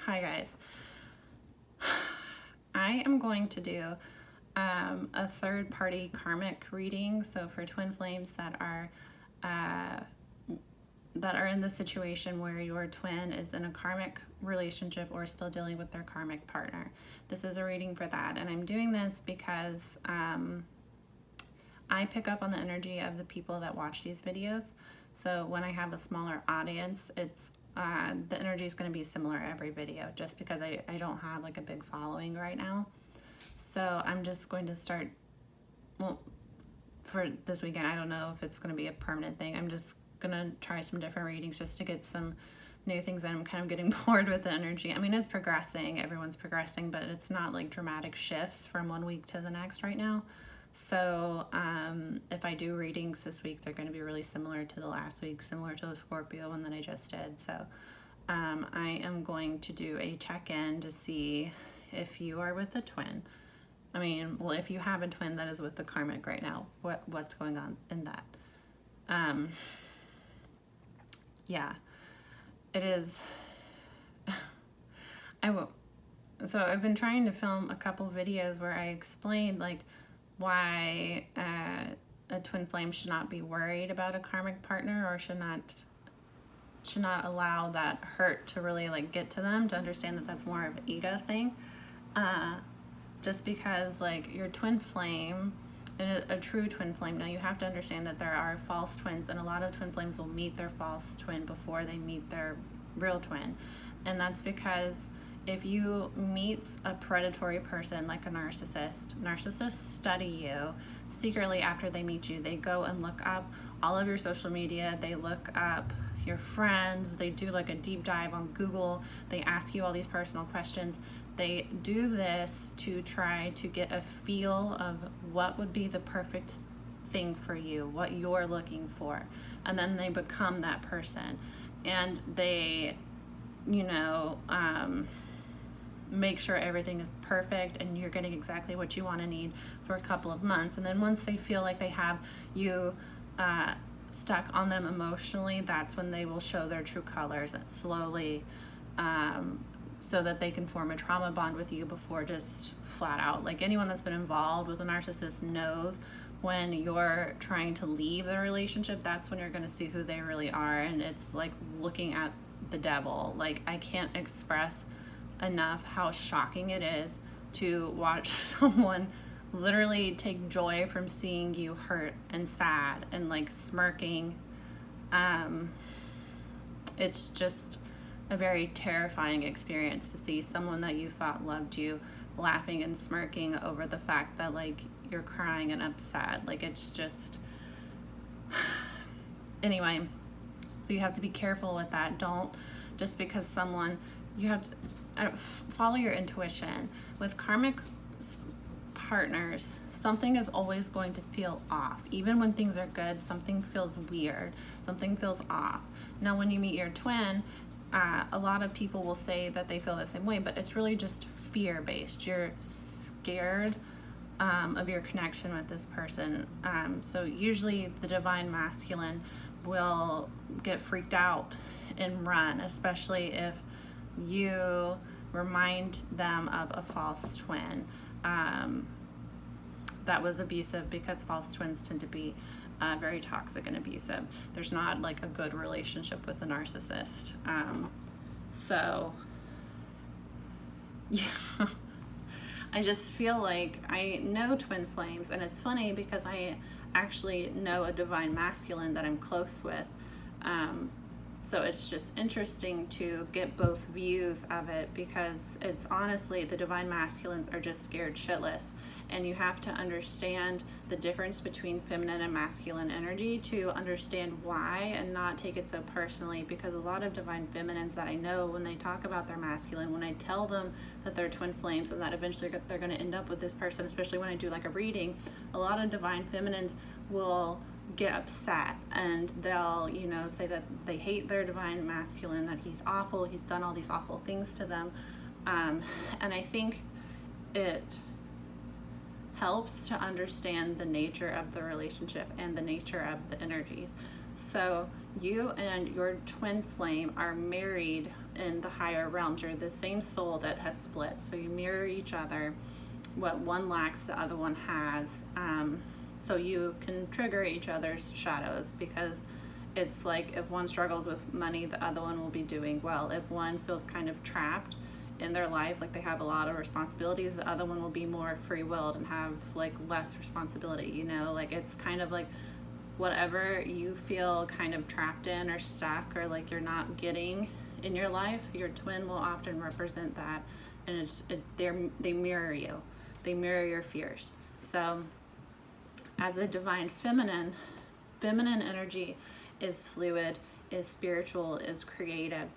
Hi guys. I am going to do a third-party karmic reading, so for twin flames that are in the situation where your twin is in a karmic relationship or still dealing with their karmic partner. This is a reading for that, and I'm doing this because I pick up on the energy of the people that watch these videos. So when I have a smaller audience, it's the energy is going to be similar every video, just because I don't have like a big following right now. So I'm just going to start, well, for this weekend, I don't know if it's going to be a permanent thing. I'm just going to try some different readings just to get some new things. I'm kind of getting bored with the energy. I mean, it's progressing, everyone's progressing, but it's not like dramatic shifts from one week to the next right now. So if I do readings this week, they're going to be really similar to the last week, similar to the Scorpio one that I just did. So I am going to do a check-in to see if you are with a twin. I mean, well, if you have a twin that is with the karmic right now, what's going on in that? Yeah, it is. So I've been trying to film a couple videos where I explained like why a twin flame should not be worried about a karmic partner, or should not allow that hurt to really like get to them, to understand that that's more of an ego thing. Just because like your twin flame, and a true twin flame, now you have to understand that there are false twins, and a lot of twin flames will meet their false twin before they meet their real twin. And that's because if you meet a predatory person like a narcissists study you secretly after they meet you. They go and look up all of your social media, they look up your friends, they do like a deep dive on Google, they ask you all these personal questions. They do this to try to get a feel of what would be the perfect thing for you, what you're looking for, and then they become that person, and they, make sure everything is perfect and you're getting exactly what you want to need for a couple of months. And then once they feel like they have you stuck on them emotionally, that's when they will show their true colors, and slowly, so that they can form a trauma bond with you before just flat out. Like anyone that's been involved with a narcissist knows when you're trying to leave the relationship, that's when you're going to see who they really are. And it's like looking at the devil. Like, I can't express enough how shocking it is to watch someone literally take joy from seeing you hurt and sad and like smirking. It's just a very terrifying experience to see someone that you thought loved you laughing and smirking over the fact that like you're crying and upset. Like, it's just anyway, so you have to be careful with that. Don't just because someone, you have to follow your intuition. With karmic partners, something is always going to feel off. Even when things are good, something feels weird, something feels off. Now when you meet your twin, a lot of people will say that they feel the same way, but it's really just fear-based. You're scared of your connection with this person. So usually the divine masculine will get freaked out and run, especially if you remind them of a false twin that was abusive, because false twins tend to be very toxic and abusive. There's not like a good relationship with a narcissist. So yeah, I just feel like I know twin flames, and it's funny because I actually know a divine masculine that I'm close with. So it's just interesting to get both views of it, because it's honestly, the divine masculines are just scared shitless, and you have to understand the difference between feminine and masculine energy to understand why, and not take it so personally. Because a lot of divine feminines that I know, when they talk about their masculine, when I tell them that they're twin flames and that eventually they're going to end up with this person, especially when I do like a reading, a lot of divine feminines will get upset, and they'll say that they hate their divine masculine, that he's awful, he's done all these awful things to them, and I think it helps to understand the nature of the relationship and the nature of the energies. So you and your twin flame are married in the higher realms. You're the same soul that has split. So you mirror each other. What one lacks, the other one has. So you can trigger each other's shadows, because it's like if one struggles with money, the other one will be doing well. If one feels kind of trapped in their life, like they have a lot of responsibilities, the other one will be more free-willed and have like less responsibility, you know? Like it's kind of like whatever you feel kind of trapped in or stuck or like you're not getting in your life, your twin will often represent that. And they mirror you. They mirror your fears. So as a divine feminine energy is fluid, is spiritual, is creative.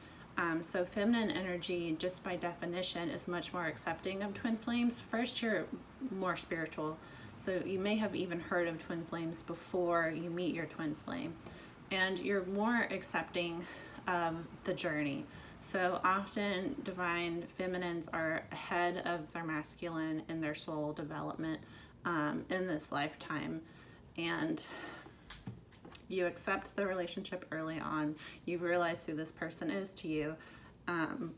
So feminine energy, just by definition, is much more accepting of twin flames. First, you're more spiritual. So you may have even heard of twin flames before you meet your twin flame. And you're more accepting of the journey. So often divine feminines are ahead of their masculine in their soul development in this lifetime. And you accept the relationship early on. You realize who this person is to you. Then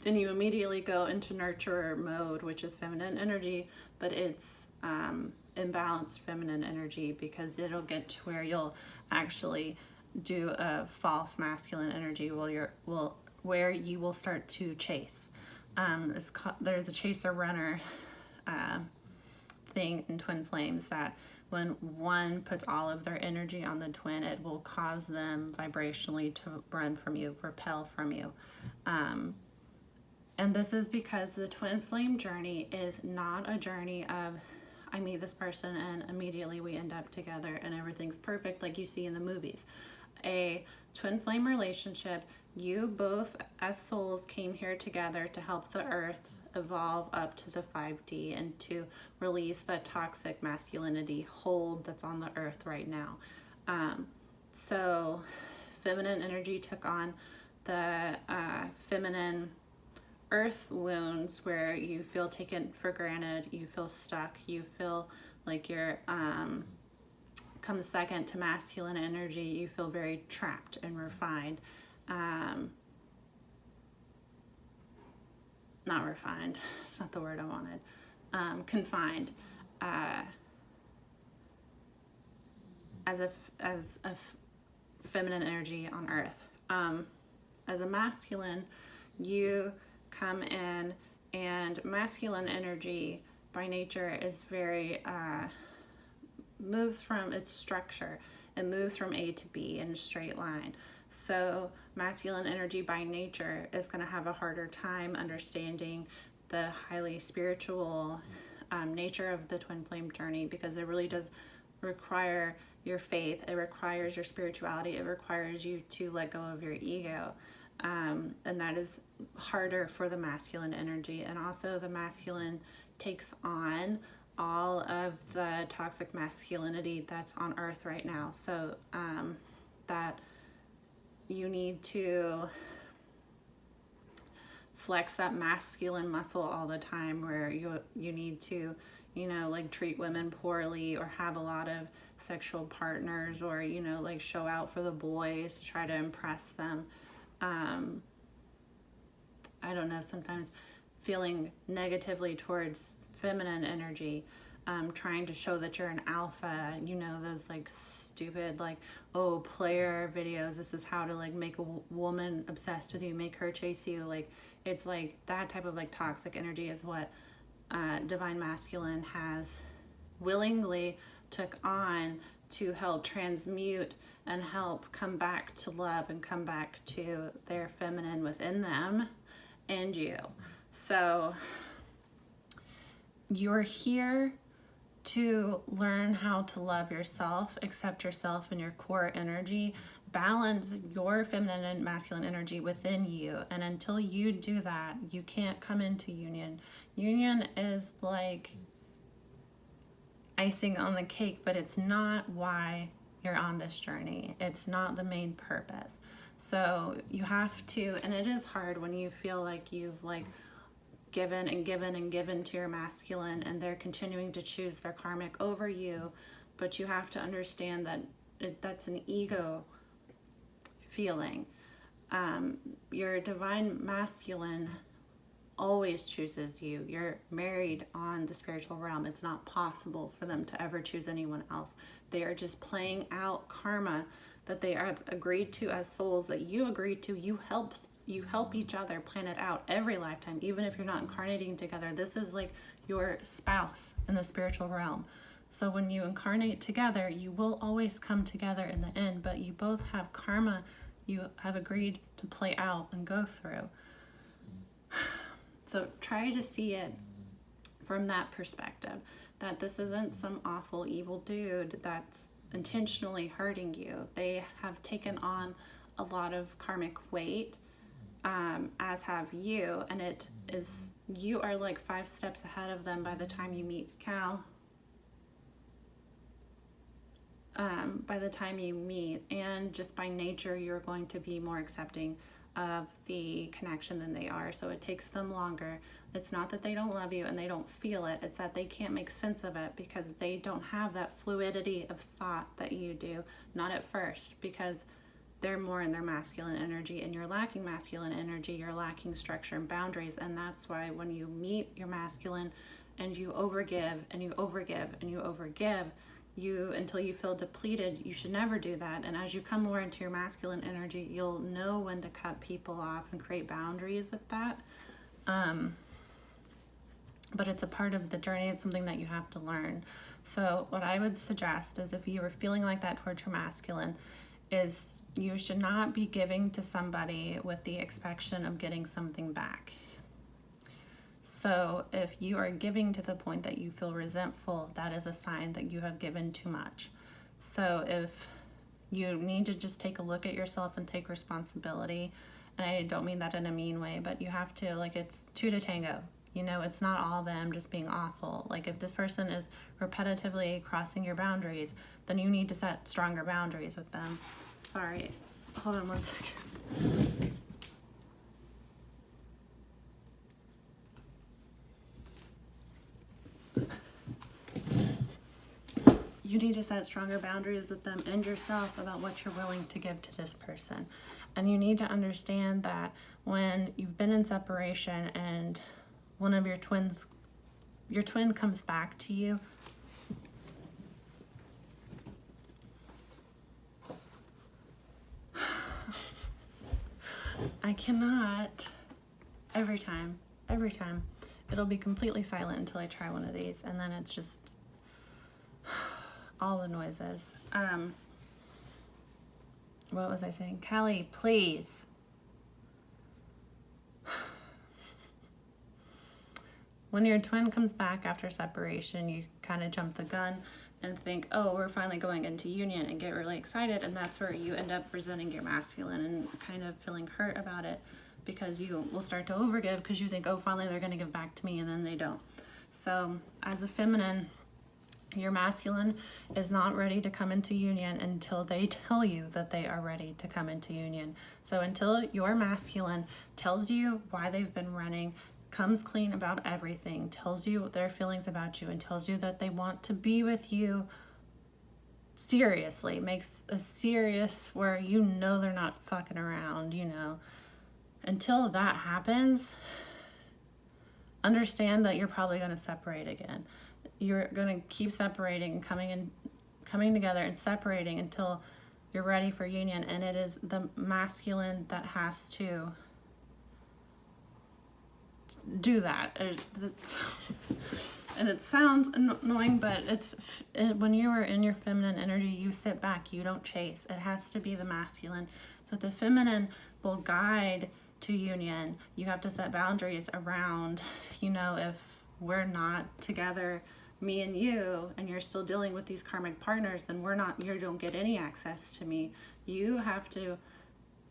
you immediately go into nurturer mode, which is feminine energy, but it's imbalanced feminine energy, because it'll get to where you'll actually do a false masculine energy where you will start to chase. There's a chaser runner thing in twin flames, that when one puts all of their energy on the twin, it will cause them vibrationally to run from you, repel from you. And this is because the twin flame journey is not a journey of, I meet this person and immediately we end up together and everything's perfect like you see in the movies. A twin flame relationship, you both as souls came here together to help the earth evolve up to the 5D and to release the toxic masculinity hold that's on the earth right now. So feminine energy took on the feminine earth wounds, where you feel taken for granted, you feel stuck, you feel like you're comes second to masculine energy, you feel very trapped and refined. Not refined, it's not the word I wanted. Confined. As a feminine energy on earth. As a masculine, you come in, and masculine energy by nature is very moves from its structure. It moves from A to B in a straight line. So masculine energy by nature is going to have a harder time understanding the highly spiritual nature of the twin flame journey, because it really does require your faith. It requires your spirituality. It requires you to let go of your ego. And that is harder for the masculine energy. And also the masculine takes on all of the toxic masculinity that's on earth right now. So that you need to flex that masculine muscle all the time, where you need to, you know, like treat women poorly or have a lot of sexual partners, or, you know, like show out for the boys to try to impress them. I don't know, sometimes feeling negatively towards feminine energy, trying to show that you're an alpha, you know, those like stupid like, oh, player videos, this is how to like make a woman obsessed with you, make her chase you. Like, it's like that type of like toxic energy is what divine masculine has willingly took on to help transmute and help come back to love and come back to their feminine within them and you. So you're here to learn how to love yourself, accept yourself and your core energy, balance your feminine and masculine energy within you. And until you do that, you can't come into union. Union is like icing on the cake, but it's not why you're on this journey. It's not the main purpose. So you have to, and it is hard when you feel like you've like given and given and given to your masculine, and they're continuing to choose their karmic over you. But you have to understand that that's an ego feeling. Your divine masculine always chooses you. You're married on the spiritual realm. It's not possible for them to ever choose anyone else. They are just playing out karma that they have agreed to as souls, that you agreed to. You help each other plan it out every lifetime, even if you're not incarnating together. This is like your spouse in the spiritual realm. So when you incarnate together, you will always come together in the end, but you both have karma you have agreed to play out and go through. So try to see it from that perspective, that this isn't some awful evil dude that's intentionally hurting you. They have taken on a lot of karmic weight, as have you, and it is, you are like 5 steps ahead of them by the time you meet Cal. By the time you meet, and just by nature, you're going to be more accepting of the connection than they are. So it takes them longer. It's not that they don't love you and they don't feel it. It's that they can't make sense of it because they don't have that fluidity of thought that you do. Not at first, because they're more in their masculine energy, and you're lacking masculine energy. You're lacking structure and boundaries. And that's why when you meet your masculine and you overgive and you overgive and you overgive, until you feel depleted, you should never do that. And as you come more into your masculine energy, you'll know when to cut people off and create boundaries with that. But it's a part of the journey. It's something that you have to learn. So what I would suggest is, if you were feeling like that towards your masculine, is you should not be giving to somebody with the expectation of getting something back. So if you are giving to the point that you feel resentful, that is a sign that you have given too much. So if you need to just take a look at yourself and take responsibility, and I don't mean that in a mean way, but you have to, like, it's 2 to tango. You know, it's not all them just being awful. Like, if this person is repetitively crossing your boundaries, then you need to set stronger boundaries with them. Sorry, hold on one second. You need to set stronger boundaries with them and yourself about what you're willing to give to this person. And you need to understand that when you've been in separation and one of your twin comes back to you, I cannot, every time, it'll be completely silent until I try one of these, and then it's just all the noises. What was I saying? Callie, please. When your twin comes back after separation, you kind of jump the gun and think, oh, we're finally going into union, and get really excited, and that's where you end up resenting your masculine and kind of feeling hurt about it, because you will start to overgive because you think, oh, finally they're going to give back to me, and then they don't. So as a feminine, your masculine is not ready to come into union until they tell you that they are ready to come into union. So until your masculine tells you why they've been running, comes clean about everything, tells you their feelings about you, and tells you that they want to be with you seriously, makes a serious where you know they're not fucking around, you know. Until that happens, understand that you're probably going to separate again. You're going to keep separating and coming together and separating until you're ready for union. And it is the masculine that has to do that. And it sounds annoying, but when you are in your feminine energy, you sit back, you don't chase. It has to be the masculine. So the feminine will guide to union. You have to set boundaries around, you know, if we're not together, me and you, and you're still dealing with these karmic partners, then you don't get any access to me. You have to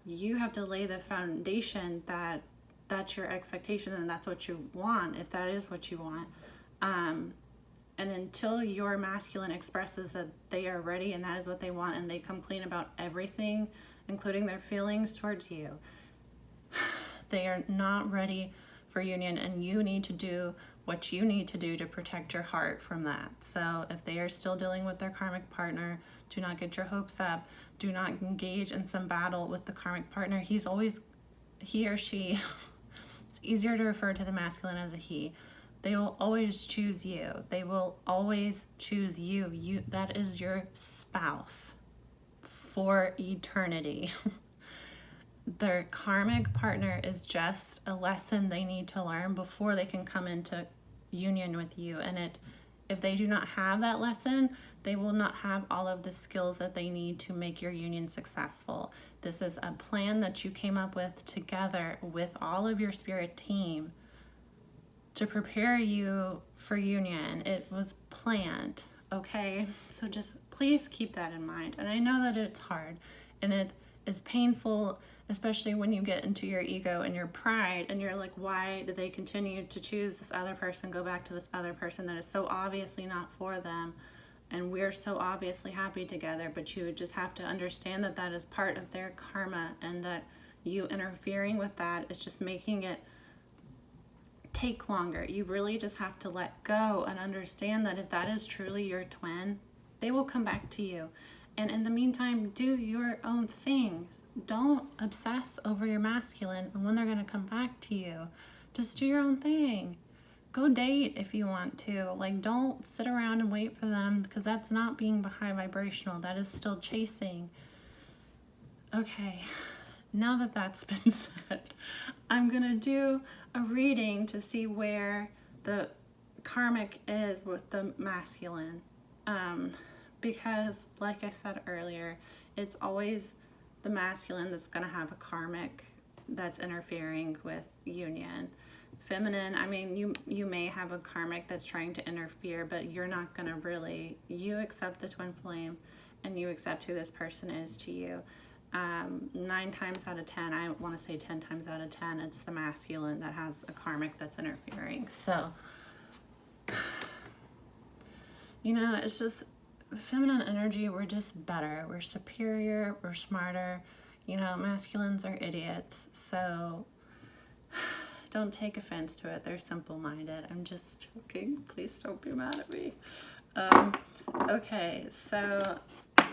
lay the foundation that that's your expectation and that's what you want, if that is what you want. And until your masculine expresses that they are ready and that is what they want, and they come clean about everything, including their feelings towards you, they are not ready for union. And you need to do what you need to do to protect your heart from that. So if they are still dealing with their karmic partner, do not get your hopes up. Do not engage in some battle with the karmic partner. He or she, it's easier to refer to the masculine as a he. They will always choose you. They will always choose you. That is your spouse for eternity. Their karmic partner is just a lesson they need to learn before they can come into union with you. And if they do not have that lesson, they will not have all of the skills that they need to make your union successful. This is a plan that you came up with together with all of your spirit team to prepare you for union. It was planned, okay? So just please keep that in mind. And I know that it's hard and it is painful, especially when you get into your ego and your pride and you're like, why do they continue to choose this other person, go back to this other person that is so obviously not for them, and we're so obviously happy together? But you just have to understand that that is part of their karma, and that you interfering with that is just making it take longer. You really just have to let go and understand that if that is truly your twin, they will come back to you. And in the meantime, do your own thing. Don't obsess over your masculine and when they're going to come back to you. Just do your own thing. Go date if you want to. Like, don't sit around and wait for them, because that's not being high vibrational. That is still chasing. Okay, now that that's been said, I'm going to do a reading to see where the karmic is with the masculine. Because, like I said earlier, it's always the masculine that's going to have a karmic that's interfering with union. Feminine, I mean, you may have a karmic that's trying to interfere, but you're not going to really, you accept the twin flame and you accept who this person is to you. 9 times out of 10, I want to say 10 times out of 10, it's the masculine that has a karmic that's interfering. So, you know, it's just feminine energy. We're just better. We're superior. We're smarter. You know, masculines are idiots. So don't take offense to it. They're simple-minded. I'm just joking. Please don't be mad at me. Okay, so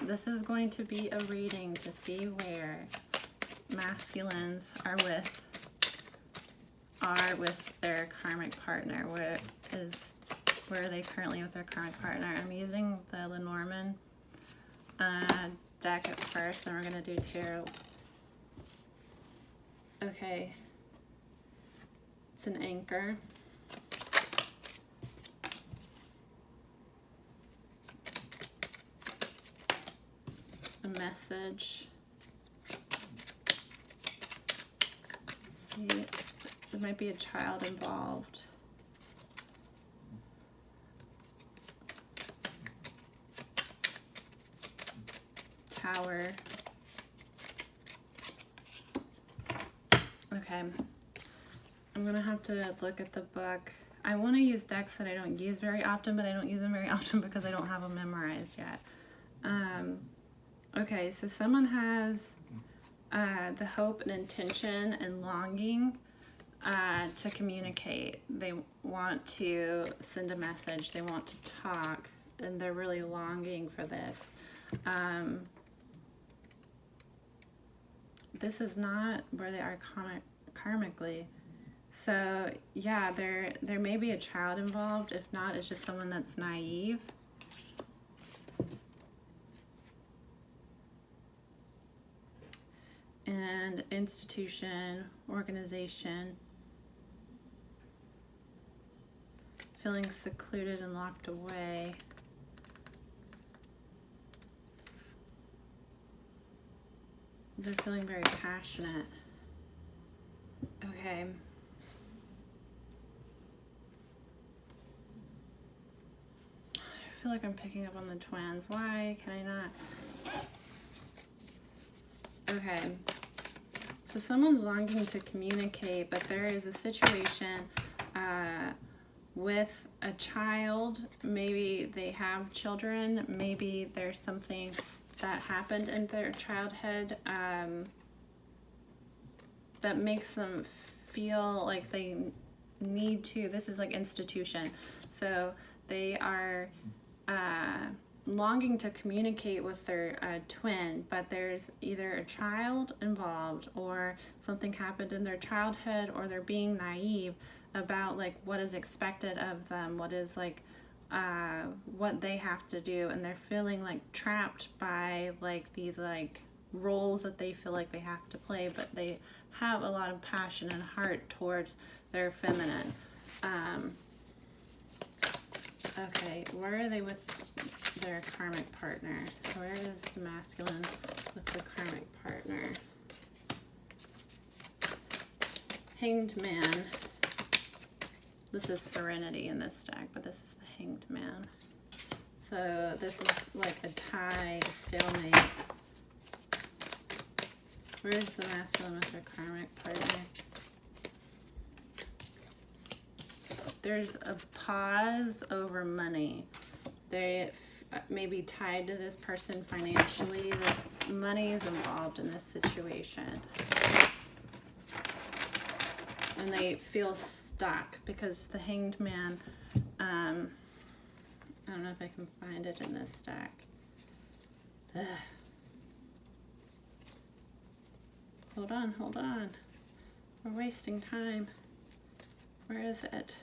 this is going to be a reading to see where masculines are with their karmic partner. Where are they currently with their karmic partner? I'm using the Lenormand deck at first, then we're going to do tarot. Okay. It's an anchor. A message. Let's see, there might be a child involved. Tower. Okay. I'm gonna have to look at the book. I want to use decks that I don't use very often, but I don't use them very often because I don't have them memorized yet. Okay, so someone has the hope and intention and longing to communicate. They want to send a message. They want to talk, and they're really longing for this. This is not where they are karmically. So yeah, there may be a child involved. If not, it's just someone that's naive. And institution, organization, feeling secluded and locked away. They're feeling very passionate. Okay. I feel like I'm picking up on the twins. Why can I not? Okay. So someone's longing to communicate, but there is a situation with a child. Maybe they have children. Maybe there's something that happened in their childhood that makes them feel like they need to, this is like institution. So they are longing to communicate with their twin, but there's either a child involved or something happened in their childhood, or they're being naive about like what is expected of them, what is like what they have to do, and they're feeling like trapped by like these like roles that they feel like they have to play, but they have a lot of passion and heart towards their feminine. Okay, where are they with their karmic partner? Where is the masculine with the karmic partner? Hanged Man. This is Serenity in this deck, but this is the Hanged Man. So this is like a tie, a stalemate. Where is the masculine with their karmic partner? There's a pause over money. They may be tied to this person financially. This money is involved in this situation. And they feel stuck because the Hanged Man, I don't know if I can find it in this deck. Ugh. Hold on. We're wasting time. Where is it?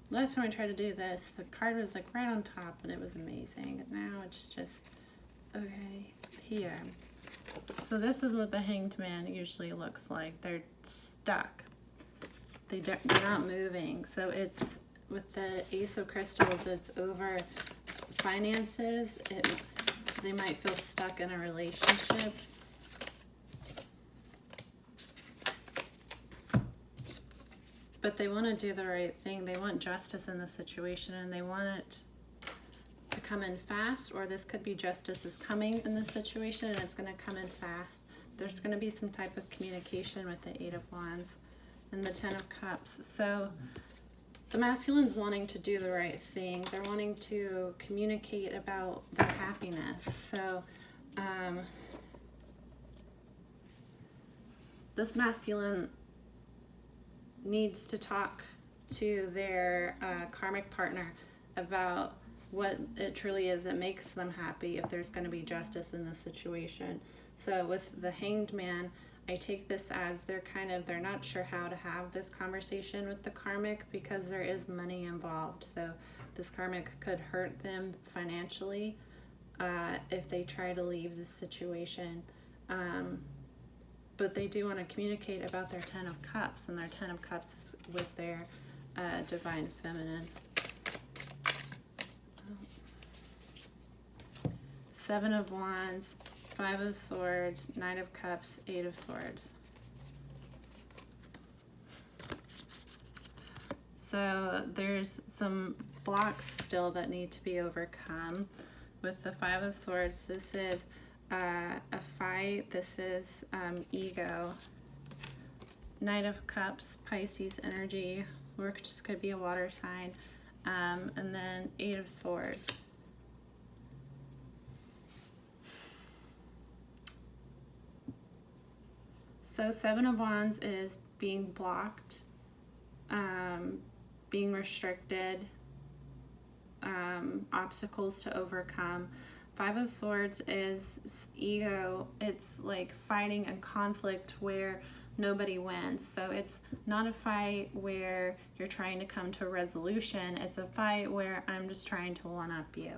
Last time I tried to do this, the card was like right on top and it was amazing. Now it's just, okay, here. So this is what the Hanged Man usually looks like. They're stuck. They're not moving. So it's, with the Ace of Crystals, it's over finances. They might feel stuck in a relationship. But they want to do the right thing. They want justice in the situation, and they want it to come in fast, or this could be justice is coming in this situation and it's going to come in fast. There's going to be some type of communication with the Eight of Wands and the Ten of Cups. So the masculine's wanting to do the right thing. They're wanting to communicate about their happiness. So this masculine needs to talk to their karmic partner about what it truly is that makes them happy, if there's going to be justice in this situation. So with the Hanged Man, I take this as they're not sure how to have this conversation with the karmic because there is money involved. So this karmic could hurt them financially if they try to leave this situation. But they do want to communicate about their Ten of Cups, and their Ten of Cups is with their Divine Feminine. Seven of Wands, Five of Swords, Nine of Cups, Eight of Swords. So there's some blocks still that need to be overcome. With the Five of Swords, this is a fight. This is ego. Knight of Cups, Pisces energy, which could be a water sign. And then Eight of Swords. So Seven of Wands is being blocked, being restricted, obstacles to overcome. Five of Swords is ego. It's like fighting a conflict where nobody wins. So it's not a fight where you're trying to come to a resolution. It's a fight where I'm just trying to one-up you.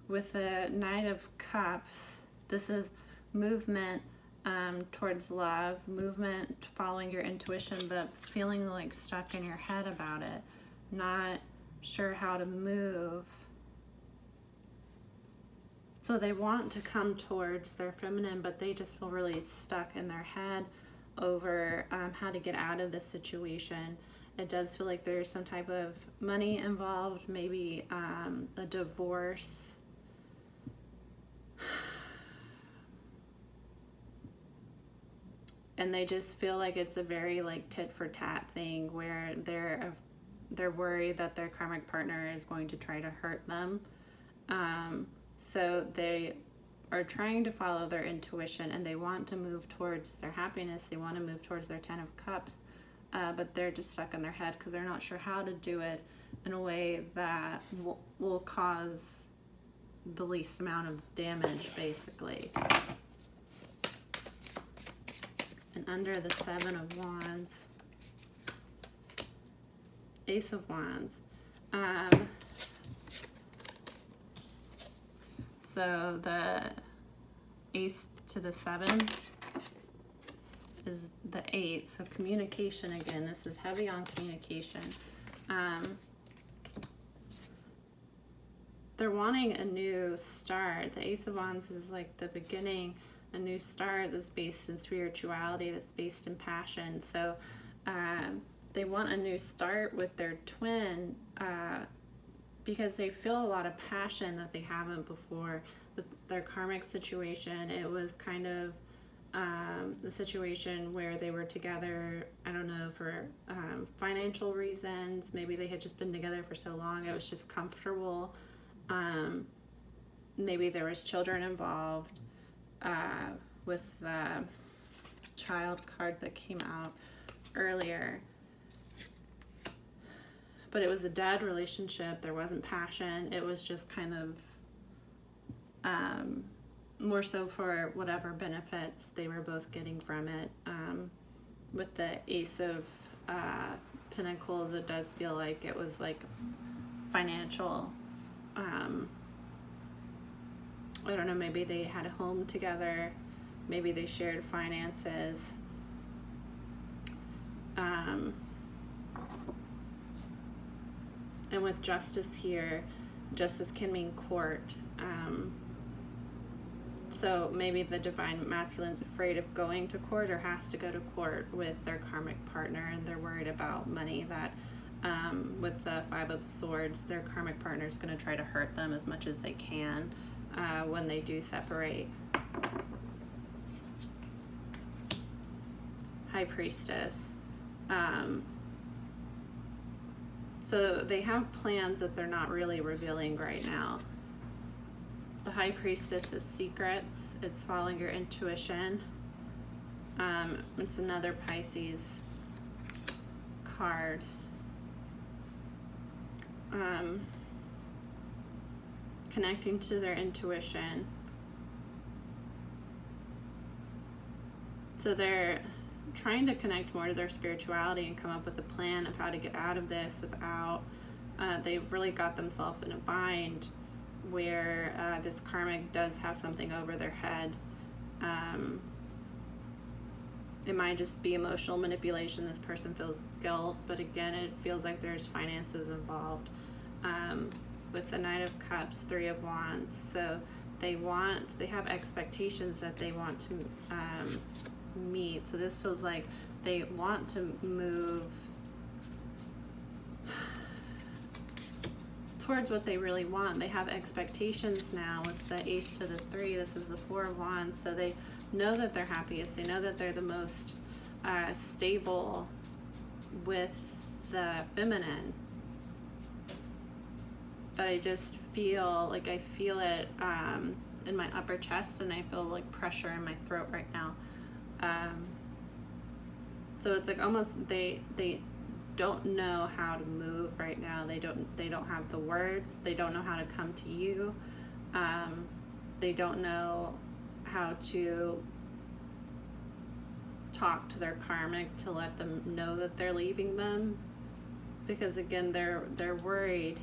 With the Knight of Cups, this is movement towards love, movement following your intuition, but feeling like stuck in your head about it, not sure how to move. So they want to come towards their feminine, but they just feel really stuck in their head over how to get out of this situation. It does feel like there's some type of money involved, maybe a divorce. And they just feel like it's a very like tit for tat thing where they're worried that their karmic partner is going to try to hurt them. So they are trying to follow their intuition, and they want to move towards their happiness. They want to move towards their 10 of Cups, but they're just stuck in their head because they're not sure how to do it in a way that will cause the least amount of damage, basically. And under the 7 of Wands, Ace of Wands. So the Ace to the 7 is the 8. So communication again. This is heavy on communication. They're wanting a new start. The Ace of Wands is like the beginning, a new start that's based in spirituality, that's based in passion. So they want a new start with their twin because they feel a lot of passion that they haven't before. With their karmic situation, it was kind of the situation where they were together, I don't know, for financial reasons. Maybe they had just been together for so long, it was just comfortable. Maybe there was children involved with the child card that came out earlier. But it was a dead relationship. There wasn't passion. It was just kind of more so for whatever benefits they were both getting from it. With the Ace of Pentacles, it does feel like it was like financial. I don't know, maybe they had a home together. Maybe they shared finances. And with Justice here, Justice can mean court. So maybe the Divine Masculine's afraid of going to court or has to go to court with their karmic partner, and they're worried about money. That with the 5 of Swords, their karmic partner is going to try to hurt them as much as they can when they do separate. High Priestess. So they have plans that they're not really revealing right now. The High Priestess is secrets. It's following your intuition. It's another Pisces card. Connecting to their intuition. So they're trying to connect more to their spirituality and come up with a plan of how to get out of this without they've really got themselves in a bind where this karmic does have something over their head. It might just be emotional manipulation. This person feels guilt, but again, it feels like there's finances involved. With the Knight of Cups, 3 of Wands, so they have expectations that they want to meet. So this feels like they want to move towards what they really want. They have expectations now with the Ace to the 3. This is the 4 of Wands. So they know that they're happiest. They know that they're the most stable with the feminine. But I just feel like I feel it in my upper chest, and I feel like pressure in my throat right now. So it's like almost they don't know how to move right now. They don't have the words. They don't know how to come to you. They don't know how to talk to their karmic to let them know that they're leaving them, because again they're worried.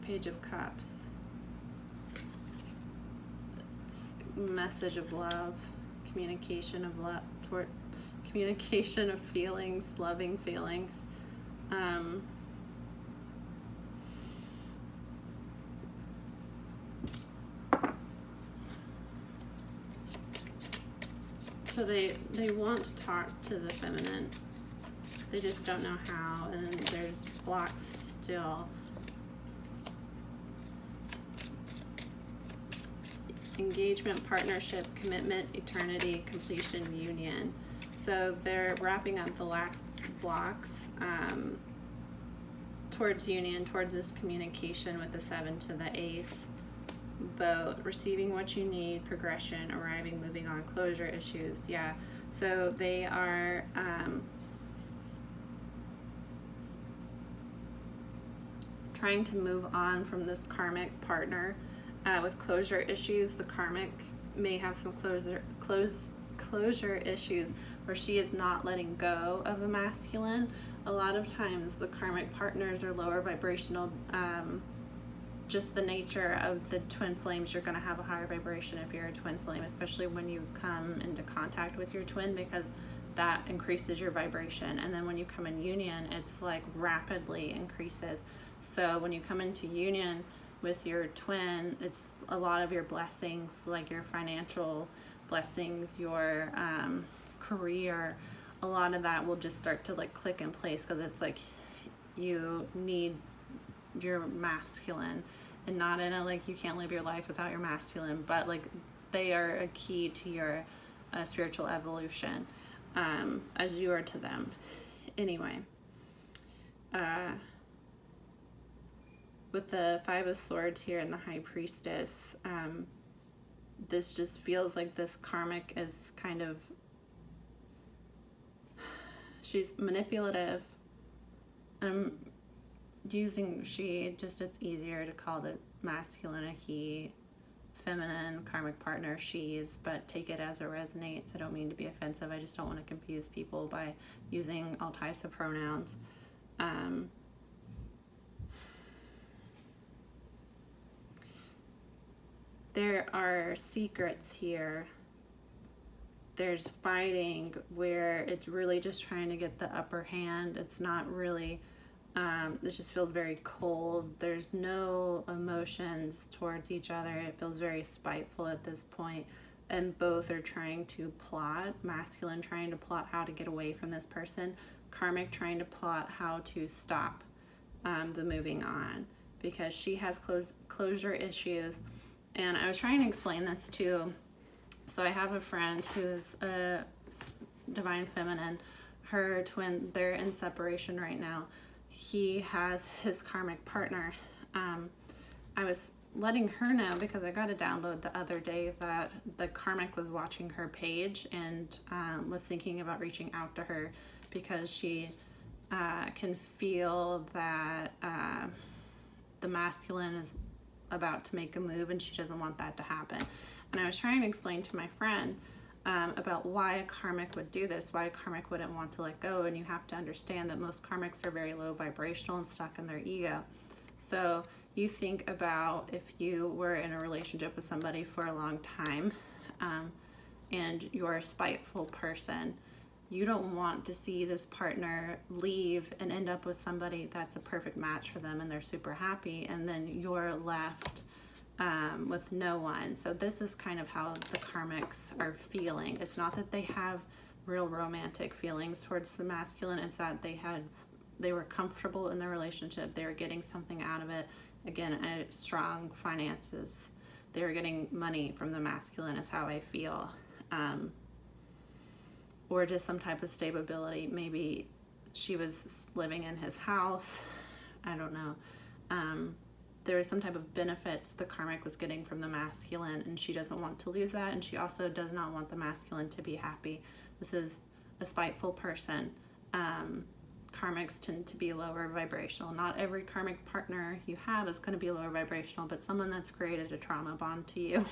Page of Cups. It's a message of love, communication of love, communication of feelings, loving feelings. So they want to talk to the feminine. They just don't know how, and there's blocks still. Engagement, partnership, commitment, eternity, completion, union. So they're wrapping up the last blocks. towards union, towards this communication with the 7 to the ace. Boat, receiving what you need, progression, arriving, moving on, closure issues. Yeah, so they are trying to move on from this karmic partner with closure issues. The karmic may have some closure issues where she is not letting go of the masculine. A lot of times the karmic partners are lower vibrational. Just the nature of the twin flames, you're going to have a higher vibration if you're a twin flame, especially when you come into contact with your twin, because that increases your vibration. And then when you come in union, it's like rapidly increases. So when you come into union with your twin, it's a lot of your blessings, like your financial blessings, your career, a lot of that will just start to like click in place, because it's like you need your masculine, and not in a like you can't live your life without your masculine, but like they are a key to your spiritual evolution, as you are to them. Anyway, with the 5 of Swords here and the High Priestess, this just feels like this karmic is kind of, she's manipulative. Using she, just it's easier to call the masculine a he, feminine karmic partner she's, but take it as it resonates. I don't mean to be offensive, I just don't want to confuse people by using all types of pronouns. There are secrets here. There's fighting where it's really just trying to get the upper hand. It's not really this just feels very cold. There's no emotions towards each other. It feels very spiteful at this point, and both are trying to plot. Masculine trying to plot how to get away from this person, karmic trying to plot how to stop the moving on, because she has closure issues. And I was trying to explain this too. So I have a friend who's a divine feminine. Her twin, they're in separation right now. He has his karmic partner. I was letting her know, because I got a download the other day that the karmic was watching her page and was thinking about reaching out to her, because she can feel that the masculine is about to make a move and she doesn't want that to happen. And I was trying to explain to my friend about why a karmic would do this, why a karmic wouldn't want to let go. And you have to understand that most karmics are very low vibrational and stuck in their ego. So you think about if you were in a relationship with somebody for a long time and you're a spiteful person, you don't want to see this partner leave and end up with somebody that's a perfect match for them and they're super happy, and then you're left with no one. So this is kind of how the karmics are feeling. It's not that they have real romantic feelings towards the masculine, it's that they were comfortable in their relationship, they were getting something out of it. Again, strong finances, they were getting money from the masculine is how I feel. Or just some type of stability. Maybe she was living in his house, I don't know. There was some type of benefits the karmic was getting from the masculine, and she doesn't want to lose that, and she also does not want the masculine to be happy. This is a spiteful person. Karmics tend to be lower vibrational. Not every karmic partner you have is going to be lower vibrational, but someone that's created a trauma bond to you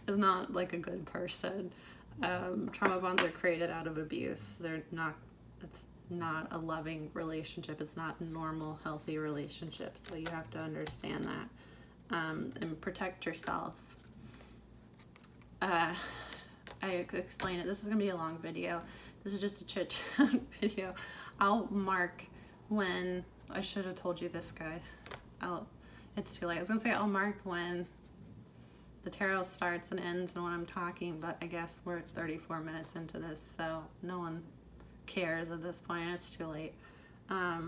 is not like a good person. Trauma bonds are created out of abuse. It's not a loving relationship. It's not a normal, healthy relationship. So you have to understand that and protect yourself. I could explain it. This is going to be a long video. This is just a chit chat video. I'll mark when, I should have told you this, guys. It's too late. I was going to say I'll mark when the tarot starts and ends and when I'm talking, but I guess we're 34 minutes into this, so no one cares at this point. It's too late. What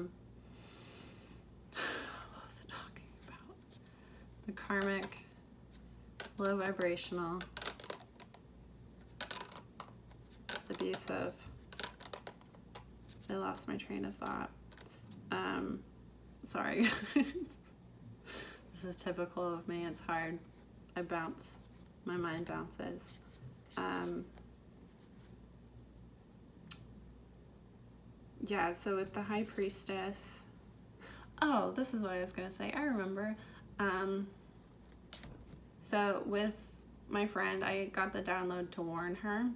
was it talking about? The karmic, low vibrational, abusive. I lost my train of thought. Sorry. This is typical of me. It's hard. I bounce. My mind bounces. Yeah, so with the High Priestess... Oh, this is what I was going to say. I remember. So with my friend, I got the download to warn her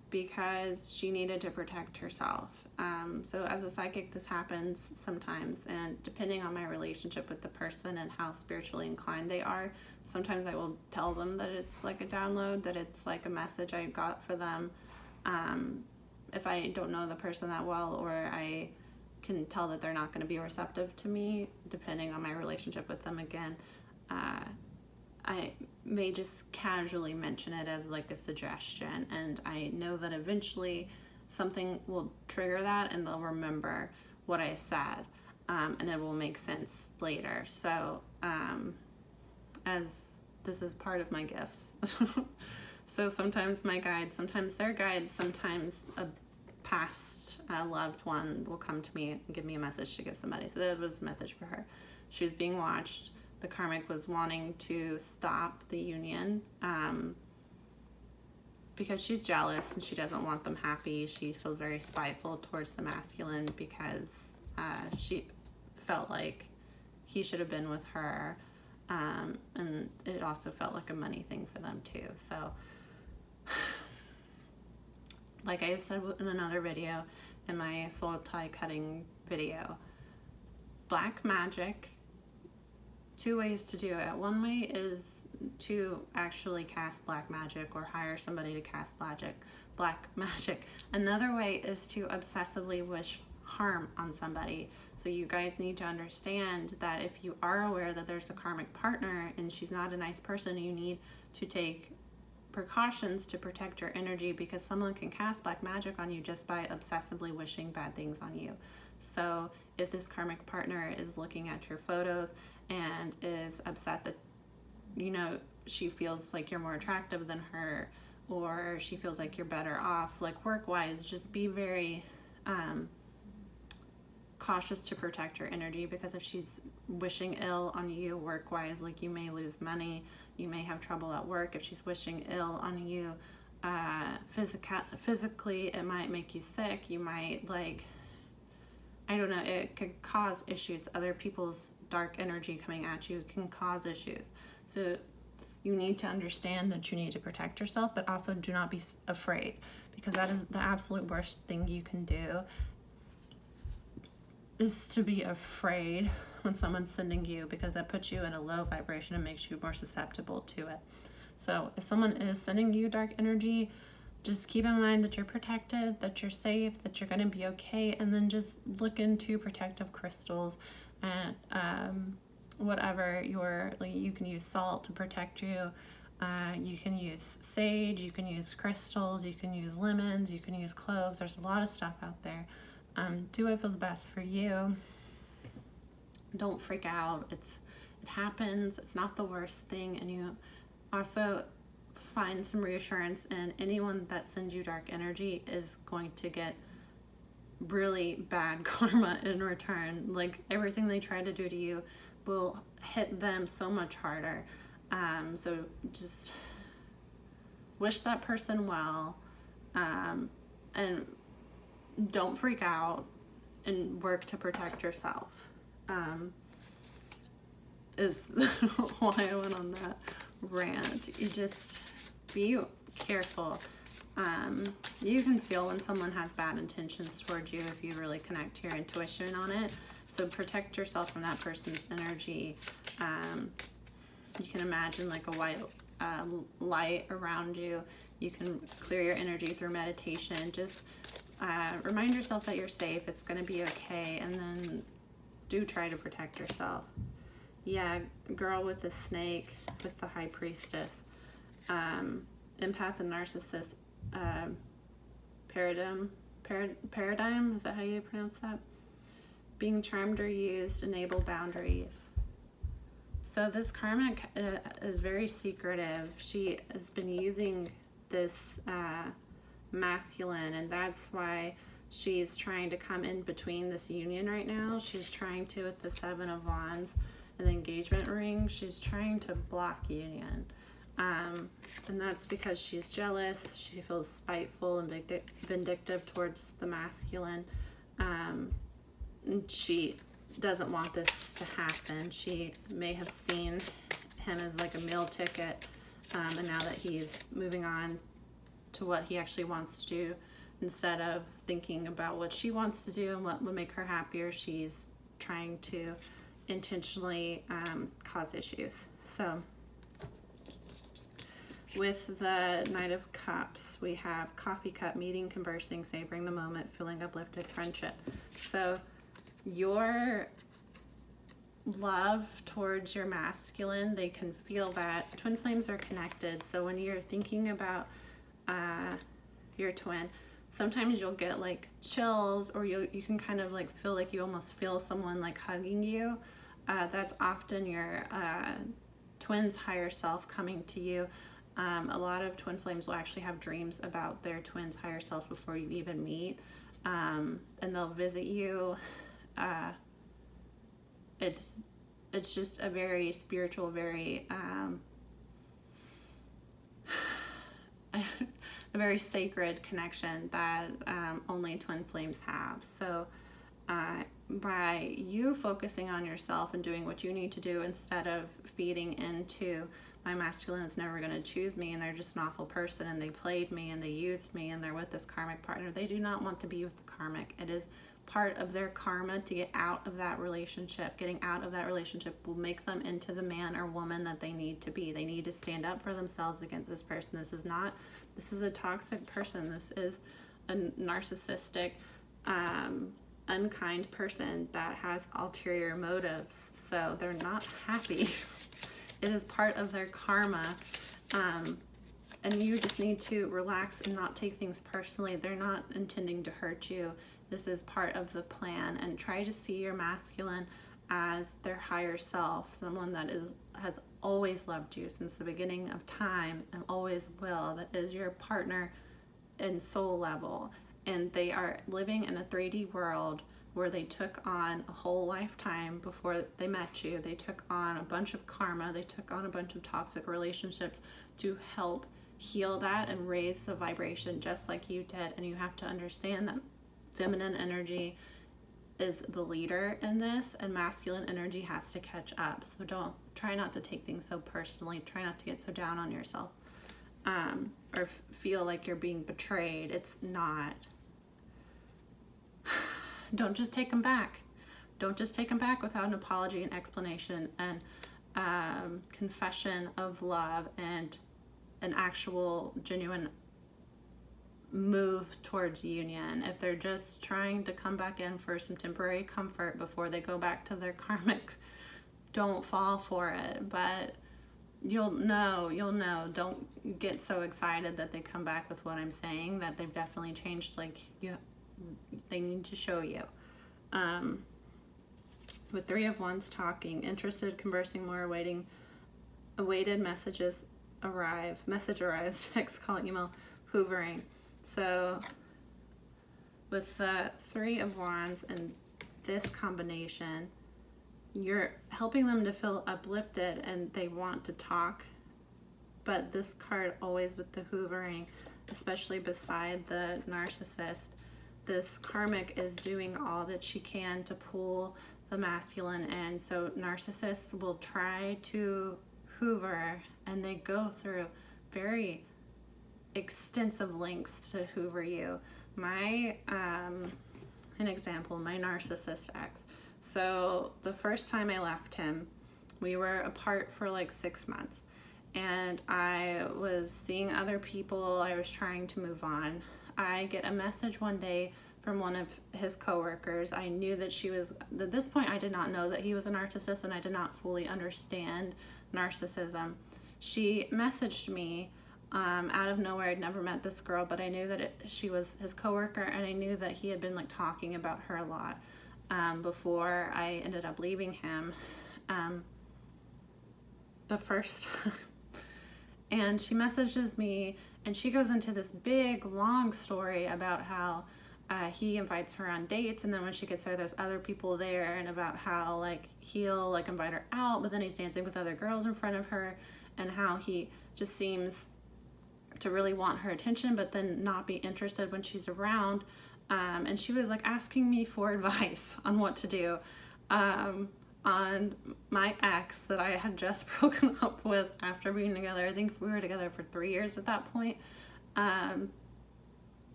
because she needed to protect herself. So as a psychic, this happens sometimes, and depending on my relationship with the person and how spiritually inclined they are, sometimes I will tell them that it's like a download, that it's like a message I got for them. If I don't know the person that well, or I can tell that they're not going to be receptive to me, depending on my relationship with them again, I may just casually mention it as like a suggestion, and I know that eventually something will trigger that and they'll remember what I said, and it will make sense later. So as this is part of my gifts. So sometimes my guides, sometimes their guides, sometimes a past loved one will come to me and give me a message to give somebody. So that was a message for her. She was being watched. The Karmic was wanting to stop the union because she's jealous and she doesn't want them happy. She feels very spiteful towards the masculine because she felt like he should have been with her. And it also felt like a money thing for them too. So like I said in another video, in my soul tie cutting video, black magic, two ways to do it. One way is to actually cast black magic or hire somebody to cast black magic. Another way is to obsessively wish harm on somebody. So you guys need to understand that if you are aware that there's a karmic partner and she's not a nice person, you need to take precautions to protect your energy, because someone can cast black magic on you just by obsessively wishing bad things on you. So if this karmic partner is looking at your photos and is upset that, you know, she feels like you're more attractive than her, or she feels like you're better off, like work-wise, just be very cautious to protect your energy, because if she's wishing ill on you work-wise, like you may lose money, you may have trouble at work. If she's wishing ill on you physically, it might make you sick. You might, like, I don't know, it could cause issues. Other people's dark energy coming at you can cause issues. So you need to understand that you need to protect yourself, but also do not be afraid, because that is the absolute worst thing you can do, is to be afraid when someone's sending you, because that puts you in a low vibration and makes you more susceptible to it. So if someone is sending you dark energy, just keep in mind that you're protected, that you're safe, that you're going to be okay, and then just look into protective crystals and whatever you can use salt to protect you. You can use sage, you can use crystals, you can use lemons, you can use cloves. There's a lot of stuff out there. Do what feels best for you. Don't freak out. It happens. It's not the worst thing. And you also find some reassurance in anyone that sends you dark energy is going to get really bad karma in return. Like, everything they try to do to you will hit them so much harder. So just wish that person well, and don't freak out, and work to protect yourself. Is why I went on that rant. You just be careful. You can feel when someone has bad intentions towards you if you really connect your intuition on it. So protect yourself from that person's energy. You can imagine like a white light around you. You can clear your energy through meditation. Just remind yourself that you're safe. It's going to be okay. And then do try to protect yourself. Yeah, girl with the snake, with the High Priestess. Empath and narcissist paradigm, is that how you pronounce that? Being charmed or used, enable boundaries. So this karmic is very secretive. She has been using this masculine, and that's why she's trying to come in between this union right now. She's trying to, with the Seven of Wands and the engagement ring, she's trying to block union. And that's because she's jealous. She feels spiteful and vindictive towards the masculine. And she doesn't want this to happen. She may have seen him as like a meal ticket, and now that he's moving on to what he actually wants to do, instead of thinking about what she wants to do and what would make her happier, she's trying to intentionally cause issues. So with the Knight of Cups, we have coffee cup, meeting, conversing, savoring the moment, feeling uplifted, friendship. So your love towards your masculine, they can feel that. Twin flames are connected. So when you're thinking about your twin, sometimes you'll get like chills, or you can kind of like feel like you almost feel someone like hugging you. That's often your twin's higher self coming to you. A lot of twin flames will actually have dreams about their twin's higher self before you even meet, and they'll visit you. It's just a very spiritual, very a very sacred connection that only twin flames have. So by you focusing on yourself and doing what you need to do, instead of feeding into my masculine is never going to choose me, and they're just an awful person, and they played me and they used me, and they're with this karmic partner. They do not want to be with the karmic. It is part of their karma to get out of that relationship. Getting out of that relationship will make them into the man or woman that they need to be. They need to stand up for themselves against this person. This is a toxic person. This is a narcissistic, unkind person that has ulterior motives. So they're not happy. It is part of their karma. And you just need to relax and not take things personally. They're not intending to hurt you. This is part of the plan, and try to see your masculine as their higher self, someone that has always loved you since the beginning of time and always will, that is your partner in soul level. And they are living in a 3D world where they took on a whole lifetime before they met you. They took on a bunch of karma. They took on a bunch of toxic relationships to help heal that and raise the vibration just like you did. And you have to understand that feminine energy is the leader in this, and masculine energy has to catch up. So try not to take things so personally. Try not to get so down on yourself, or feel like you're being betrayed. It's not. Don't just take them back. Don't just take them back without an apology and explanation and confession of love and an actual genuine move towards union. If they're just trying to come back in for some temporary comfort before they go back to their karmic, don't fall for it. But you'll know. Don't get so excited that they come back with what I'm saying, that they've definitely changed. Like, they need to show you. With Three of Wands, talking, interested, conversing more, awaited message arrives, text, call, email, hoovering. So with the Three of Wands and this combination, you're helping them to feel uplifted and they want to talk. But this card always with the hoovering, especially beside the narcissist, this karmic is doing all that she can to pull the masculine in. So narcissists will try to hoover, and they go through very extensive lengths to hoover you. An example, my narcissist ex. So the first time I left him, we were apart for like 6 months, and I was seeing other people. I was trying to move on. I get a message one day from one of his coworkers. I knew that at this point I did not know that he was a narcissist, and I did not fully understand narcissism. She messaged me out of nowhere. I'd never met this girl, but I knew that she was his coworker, and I knew that he had been like talking about her a lot before I ended up leaving him the first time. And she messages me, and she goes into this big long story about how he invites her on dates, and then when she gets there, there's other people there, and about how like he'll like invite her out, but then he's dancing with other girls in front of her, and how he just seems to really want her attention, but then not be interested when she's around. And she was like asking me for advice on what to do on my ex that I had just broken up with after being together. I think we were together for 3 years at that point.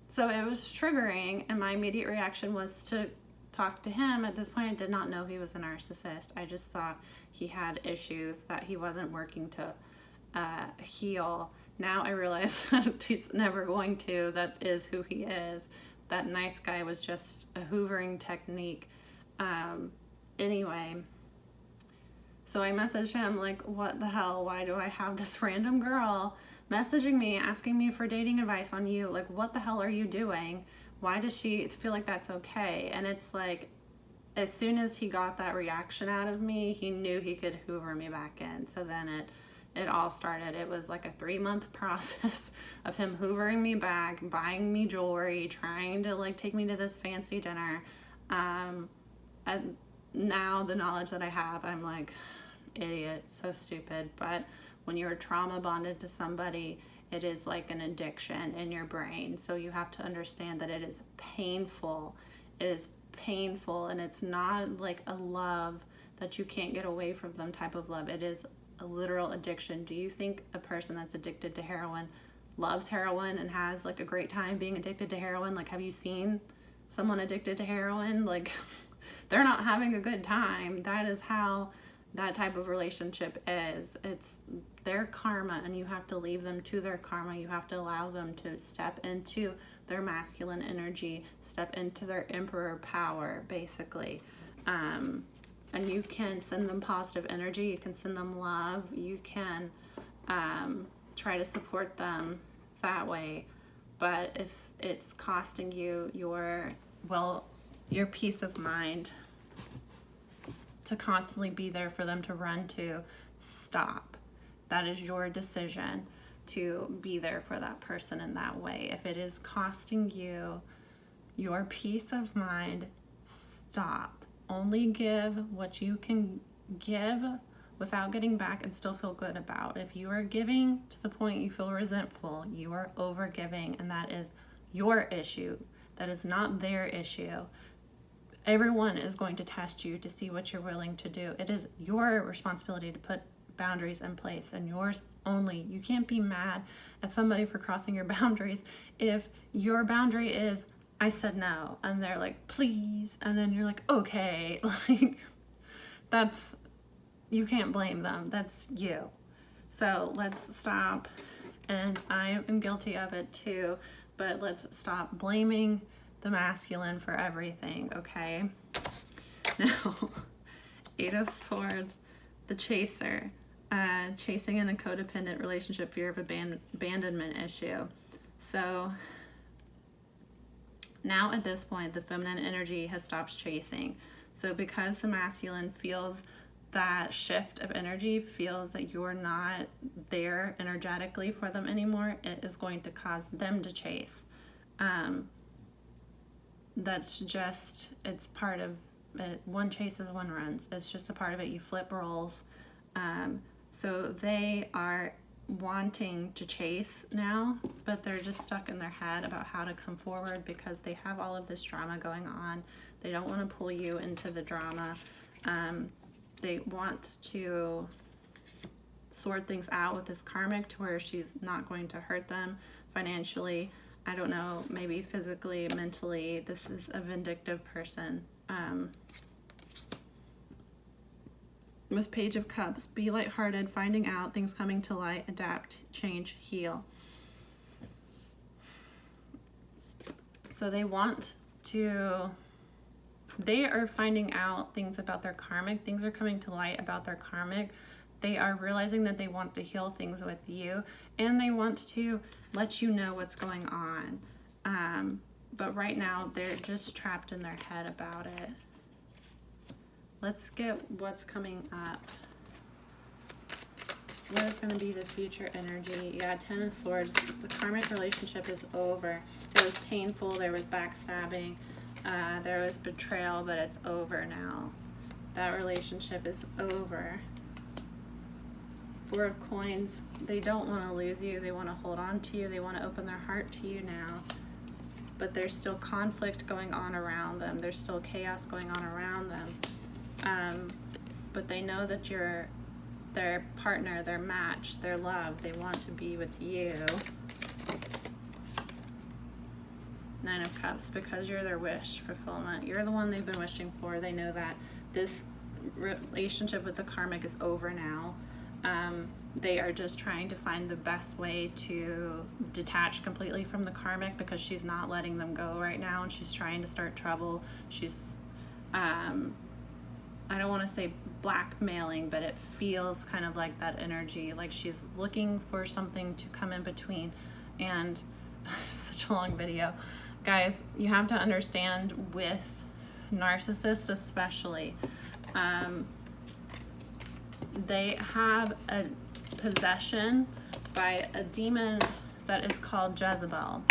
So it was triggering, and my immediate reaction was to talk to him. At this point, I did not know he was a narcissist. I just thought he had issues that he wasn't working to heal. Now I realize that he's never going to. That is who he is. That nice guy was just a hoovering technique. Anyway, so I messaged him like, what the hell? Why do I have this random girl messaging me, asking me for dating advice on you? Like, what the hell are you doing? Why does she feel like that's okay? And it's like, as soon as he got that reaction out of me, he knew he could hoover me back in. So then it all started. It was like a 3-month process of him hoovering me back, buying me jewelry, trying to like take me to this fancy dinner. And now the knowledge that I have, I'm like, idiot, so stupid. But when you're trauma bonded to somebody, it is like an addiction in your brain. So you have to understand that it is painful. It is painful, and it's not like a love that you can't get away from them type of love. It is a literal addiction. Do you think a person that's addicted to heroin loves heroin and has like a great time being addicted to heroin? Like, have you seen someone addicted to heroin? Like, they're not having a good time. That is how that type of relationship is. It's their karma, and you have to leave them to their karma. You have to allow them to step into their masculine energy, step into their emperor power, basically. And you can send them positive energy. You can send them love. You can try to support them that way. But if it's costing you your peace of mind to constantly be there for them to run to, stop. That is your decision to be there for that person in that way. If it is costing you your peace of mind, stop. Only give what you can give without getting back and still feel good about. If you are giving to the point you feel resentful, you are over giving, and that is your issue. That is not their issue. Everyone is going to test you to see what you're willing to do. It is your responsibility to put boundaries in place, and yours only. You can't be mad at somebody for crossing your boundaries if your boundary is, I said no, and they're like, please, and then you're like, okay. Like, you can't blame them. That's you. So let's stop. And I am guilty of it too, but let's stop blaming the masculine for everything, okay? Now, 8 of Swords, the chaser. Chasing in a codependent relationship, fear of abandonment issue. So now at this point, the feminine energy has stopped chasing. So because the masculine feels that shift of energy, feels that you're not there energetically for them anymore, it is going to cause them to chase. That's just, it's part of it. One chases, one runs. It's just a part of it. You flip roles. So they are wanting to chase now, but they're just stuck in their head about how to come forward because they have all of this drama going on. They don't want to pull you into the drama. They want to sort things out with this karmic to where she's not going to hurt them financially. I don't know, maybe physically, mentally. This is a vindictive person. With Page of Cups, be lighthearted, finding out, things coming to light, adapt, change, heal. So they are finding out things about their karmic. Things are coming to light about their karmic. They are realizing that they want to heal things with you, and they want to let you know what's going on. But right now, they're just trapped in their head about it. Let's get what's coming up What is going to be the future energy? Yeah, Ten of Swords. The karmic relationship is over. It was painful. There was backstabbing. There was betrayal, but it's over now. That relationship is over. Four of Coins. They don't want to lose you. They want to hold on to you. They want to open their heart to you now. But there's still conflict going on around them. There's still chaos going on around them. But they know that you're their partner, their match, their love. They want to be with you. Nine of Cups, because you're their wish fulfillment. You're the one they've been wishing for. They know that this relationship with the karmic is over now. They are just trying to find the best way to detach completely from the karmic, because she's not letting them go right now, and she's trying to start trouble. She's I don't want to say blackmailing, but it feels kind of like that energy, like she's looking for something to come in between. And such a long video. Guys, you have to understand, with narcissists especially, they have a possession by a demon that is called Jezebel.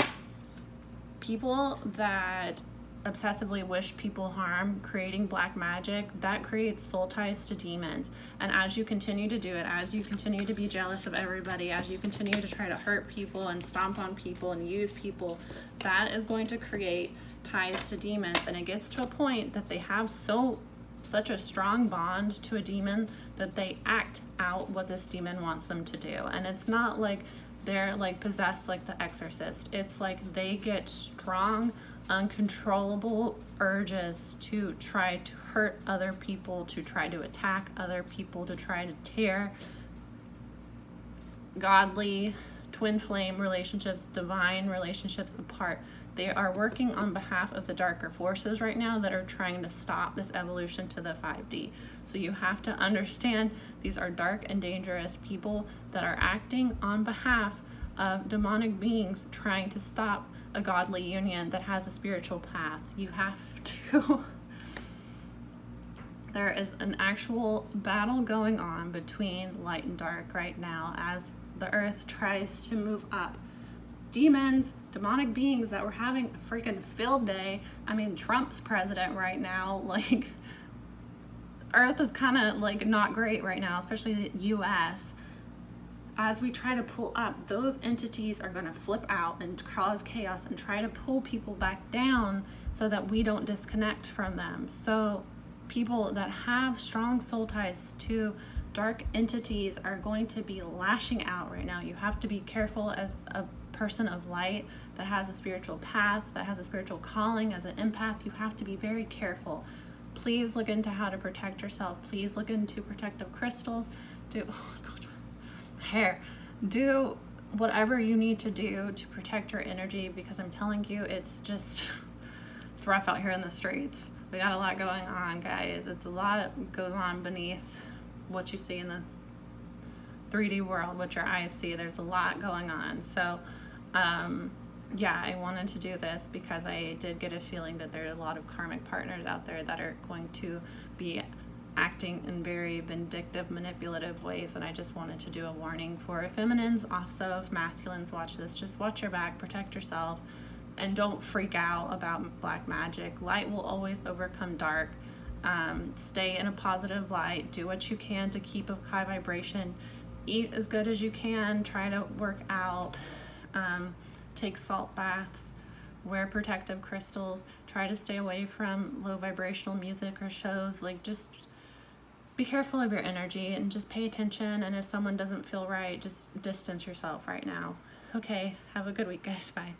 People that obsessively wish people harm, creating black magic, that creates soul ties to demons. And as you continue to do it, as you continue to be jealous of everybody, as you continue to try to hurt people and stomp on people and use people, that is going to create ties to demons. And it gets to a point that they have such a strong bond to a demon that they act out what this demon wants them to do. And it's not like they're like possessed like the Exorcist. It's like they get strong, uncontrollable urges to try to hurt other people, to try to attack other people, to try to tear godly twin flame relationships, divine relationships apart. They are working on behalf of the darker forces right now that are trying to stop this evolution to the 5D. So you have to understand, these are dark and dangerous people that are acting on behalf of demonic beings trying to stop a godly union that has a spiritual path. You have to there is an actual battle going on between light and dark right now as the earth tries to move up. Demons, demonic beings that were having a freaking field day. I mean, Trump's president right now. Like, earth is kind of like not great right now, especially the US. As we try to pull up, those entities are going to flip out and cause chaos and try to pull people back down so that we don't disconnect from them. So people that have strong soul ties to dark entities are going to be lashing out right now. You have to be careful as a person of light that has a spiritual path, that has a spiritual calling, as an empath. You have to be very careful. Please look into how to protect yourself. Please look into protective crystals. Do whatever you need to do to protect your energy, because I'm telling you, it's just it's rough out here in the streets. We got a lot going on, guys. It's a lot goes on beneath what you see in the 3D world, what your eyes see. There's a lot going on. So yeah, I wanted to do this because I did get a feeling that there are a lot of karmic partners out there that are going to be acting in very vindictive, manipulative ways, and I just wanted to do a warning for feminines. Also, if masculines watch this, just watch your back, protect yourself, and don't freak out about black magic. Light will always overcome dark. Stay in a positive light. Do what you can to keep a high vibration. Eat as good as you can. Try to work out. Take salt baths. Wear protective crystals. Try to stay away from low vibrational music or shows. Like, just be careful of your energy and just pay attention. And if someone doesn't feel right, just distance yourself right now. Okay, have a good week, guys. Bye.